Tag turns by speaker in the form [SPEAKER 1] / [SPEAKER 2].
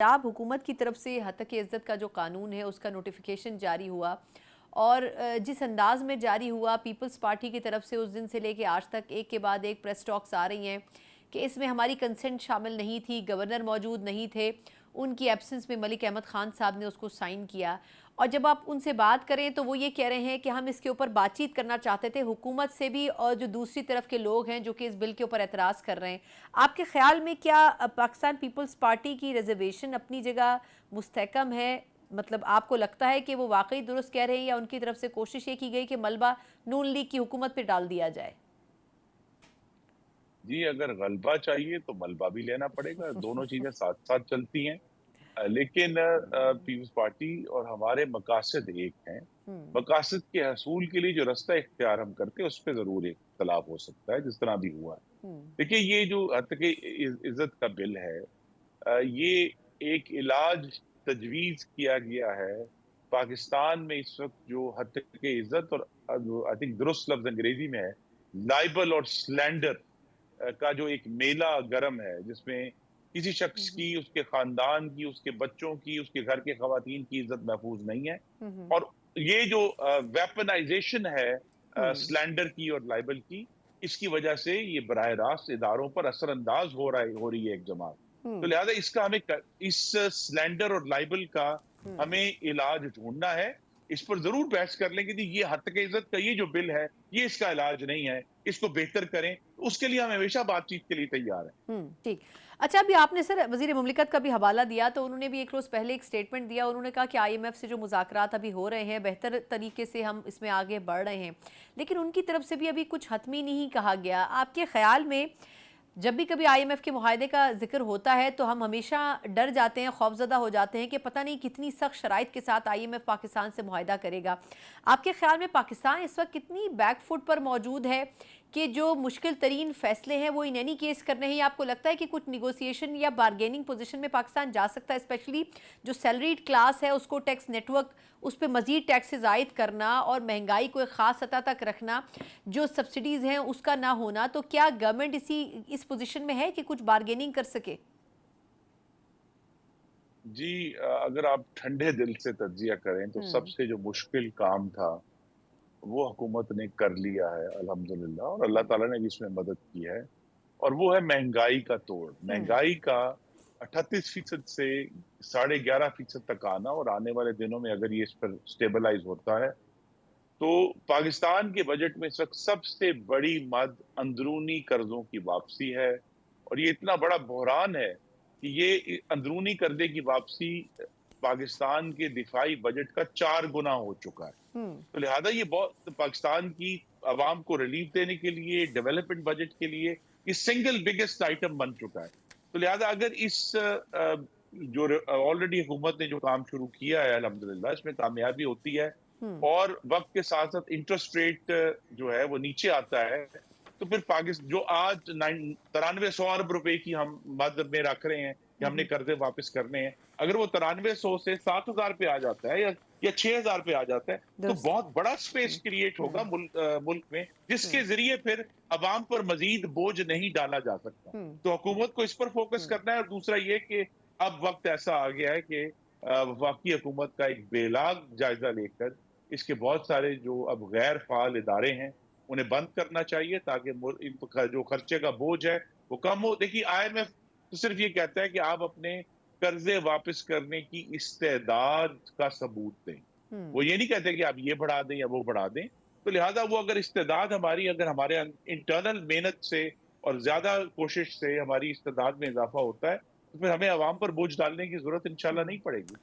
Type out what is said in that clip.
[SPEAKER 1] पंजाब हुकूमत की तरफ से हतक इज़्ज़त का जो कानून है उसका नोटिफिकेशन जारी हुआ और जिस अंदाज में जारी हुआ, पीपल्स पार्टी की तरफ से उस दिन से लेके आज तक एक के बाद एक प्रेस टॉक्स आ रही हैं कि इसमें हमारी कंसेंट शामिल नहीं थी, गवर्नर मौजूद नहीं थे, उनकी एब्सेंस में मलिक अहमद ख़ान साहब ने उसको साइन किया। और जब आप उनसे बात करें तो वो ये कह रहे हैं कि हम इसके ऊपर बातचीत करना चाहते थे हुकूमत से भी और जो दूसरी तरफ के लोग हैं जो कि इस बिल के ऊपर एतराज़ कर रहे हैं। आपके ख्याल में क्या पाकिस्तान पीपल्स पार्टी की रिजर्वेशन अपनी जगह मुस्तहकम है? मतलब आपको लगता है कि वो वाकई दुरुस्त कह रहे हैं या उनकी तरफ से कोशिश ये की गई कि मलबा नून लीग की हुकूमत पे डाल दिया जाए?
[SPEAKER 2] जी, अगर गलबा चाहिए तो मलबा भी लेना पड़ेगा, दोनों चीज़ें साथ-साथ चलती हैं। लेकिन पीपल्स पार्टी और हमारे मकासद एक हैं।
[SPEAKER 1] हम्म।
[SPEAKER 2] मकासद के हसूल के लिए जो रास्ता इख्तियार हम करते हैं, उस पे ज़रूर इख्तिलाफ हो सकता है, जिस तरह भी हुआ है।
[SPEAKER 1] हम्म।
[SPEAKER 2] देखिए, ये जो हद की इज़्ज़त का बिल है, ये एक इलाज तजवीज़ किया गया है। पाकिस्तान में इस वक़्त जो हद की इज़्ज़त और आई थिंक दुरुस्त लफ्ज़ अंग्रेज़ी में है, लाइबल और स्लैंडर का जो एक मेला गरम है, जिसमें किसी शख्स
[SPEAKER 1] हम्म।
[SPEAKER 2] की, उसके खानदान की, उसके बच्चों की, उसके घर के खवातीन की इज्जत महफूज नहीं है।
[SPEAKER 1] हम्म।
[SPEAKER 2] और ये जो वेपनाइजेशन है
[SPEAKER 1] हम्म।
[SPEAKER 2] स्लैंडर की और लाइबल की, इसकी वजह से ये बराह रास्त इदारों पर असरअंदाज हो रही है एक जमात। तो
[SPEAKER 1] हम्म।
[SPEAKER 2] लिहाजा इसका इस स्लैंडर और लाइबल का
[SPEAKER 1] हम्म।
[SPEAKER 2] हमें इलाज ढूंढना है। इस पर जरूर बहस कर लेंगे कि ये हद तक इज्जत का ये जो बिल है, ये इसका इलाज नहीं है, इसको बेहतर करें। उसके लिए हम हमेशा बातचीत के लिए तैयार हैं।
[SPEAKER 1] ठीक। अच्छा, अभी आपने सर वज़ीर मुमलिकत का भी हवाला दिया तो उन्होंने भी एक रोज़ पहले एक स्टेटमेंट दिया। उन्होंने कहा कि आईएमएफ से जो मुज़ाकरात अभी हो रहे हैं बेहतर तरीके से हम इसमें आगे बढ़ रहे हैं, लेकिन उनकी तरफ से भी अभी कुछ हतमी नहीं कहा गया। आपके ख्याल में जब भी कभी आईएमएफ के मुआहदे का जिक्र होता है तो हम हमेशा डर जाते हैं, खौफजदा हो जाते हैं कि पता नहीं कितनी सख्त शराइत के साथ आईएमएफ पाकिस्तान से मुआहदा करेगा। आपके ख्याल में पाकिस्तान इस वक्त कितनी बैक फुट पर मौजूद है कि जो मुश्किल तरीन फैसले हैं वो इन एनी केस करने हैं? आपको लगता है कि कुछ निगोसिएशन या बारगेनिंग पोजीशन में पाकिस्तान जा सकता है, स्पेशली जो सैलरीड क्लास है उसको टैक्स नेटवर्क, उस पर मजीद टैक्सेस आयद करना और महंगाई को एक ख़ास सतह तक रखना, जो सब्सिडीज़ हैं उसका ना होना, तो क्या गवर्नमेंट इस पोजीशन में है कि कुछ बारगेनिंग कर सके?
[SPEAKER 2] जी, अगर आप ठंडे दिल से तज्जिया करें तो
[SPEAKER 1] हम्म।
[SPEAKER 2] सबसे जो मुश्किल काम था, वो हुकूमत ने कर लिया है अल्हम्दुलिल्लाह, और अल्लाह
[SPEAKER 1] हम्म।
[SPEAKER 2] ताला ने भी इसमें मदद की है। और वो है महंगाई का तोड़।
[SPEAKER 1] हम्म।
[SPEAKER 2] महंगाई का 38% से 11.5% तक आना, और आने वाले दिनों में अगर ये इस पर स्टेबलाइज होता है, तो पाकिस्तान के बजट में इस वक्त सबसे बड़ी मद अंदरूनी कर्जों की वापसी है। और ये इतना बड़ा बहरान है कि ये अंदरूनी कर्जे की वापसी पाकिस्तान के दिफाई बजट का 4 गुना हो चुका है।
[SPEAKER 1] हम्म।
[SPEAKER 2] तो लिहाजा ये बहुत पाकिस्तान की आवाम को रिलीफ देने के लिए, डेवलपमेंट बजट के लिए ये सिंगल बिगेस्ट आइटम बन चुका है। तो लिहाजा अगर इस जो ऑलरेडी हुकूमत ने जो काम शुरू किया है, अल्हम्दुलिल्लाह इसमें कामयाबी होती है
[SPEAKER 1] हम्म।
[SPEAKER 2] और वक्त के साथ साथ इंटरेस्ट रेट जो है वो नीचे आता है, तो फिर पाकिस्तान जो आज 9300 अरब रुपए की हम मद में रख रहे हैं कि हमने
[SPEAKER 1] हम्म।
[SPEAKER 2] कर्जे वापस करने हैं, अगर वो 9300 से 7000 पे आ जाता है या 6000 पे आ जाता है, तो
[SPEAKER 1] दुरुस्त।
[SPEAKER 2] बहुत बड़ा स्पेस
[SPEAKER 1] हम्म।
[SPEAKER 2] क्रिएट होगा
[SPEAKER 1] हम्म।
[SPEAKER 2] मुल्क में, जिसके
[SPEAKER 1] हम्म।
[SPEAKER 2] जरिए फिर अवाम पर मजीद बोझ नहीं डाला जा सकता।
[SPEAKER 1] हम्म।
[SPEAKER 2] तो हुकूमत को इस पर फोकस
[SPEAKER 1] हम्म।
[SPEAKER 2] करना है। और दूसरा ये कि अब वक्त ऐसा आ गया है कि वफाकी हुकूमत का एक बेलाग जायजा लेकर इसके बहुत सारे जो अब गैर फाल इदारे हैं, उन्हें बंद करना चाहिए, ताकि इनका जो खर्चे का बोझ है वो कम हो। देखिए, आईएमएफ तो सिर्फ ये कहता है कि आप अपने कर्जे वापस करने की इस्तेदाद का सबूत दें।
[SPEAKER 1] हम्म।
[SPEAKER 2] वो ये नहीं कहते कि आप ये बढ़ा दें या वो बढ़ा दें। तो लिहाजा वो अगर इस्तेदाद हमारी, अगर हमारे इंटरनल मेहनत से और ज्यादा कोशिश से हमारी इस्तेदाद में इजाफा होता है, तो फिर हमें अवाम पर बोझ डालने की जरूरत इंशाल्लाह
[SPEAKER 1] हम्म।
[SPEAKER 2] नहीं पड़ेगी।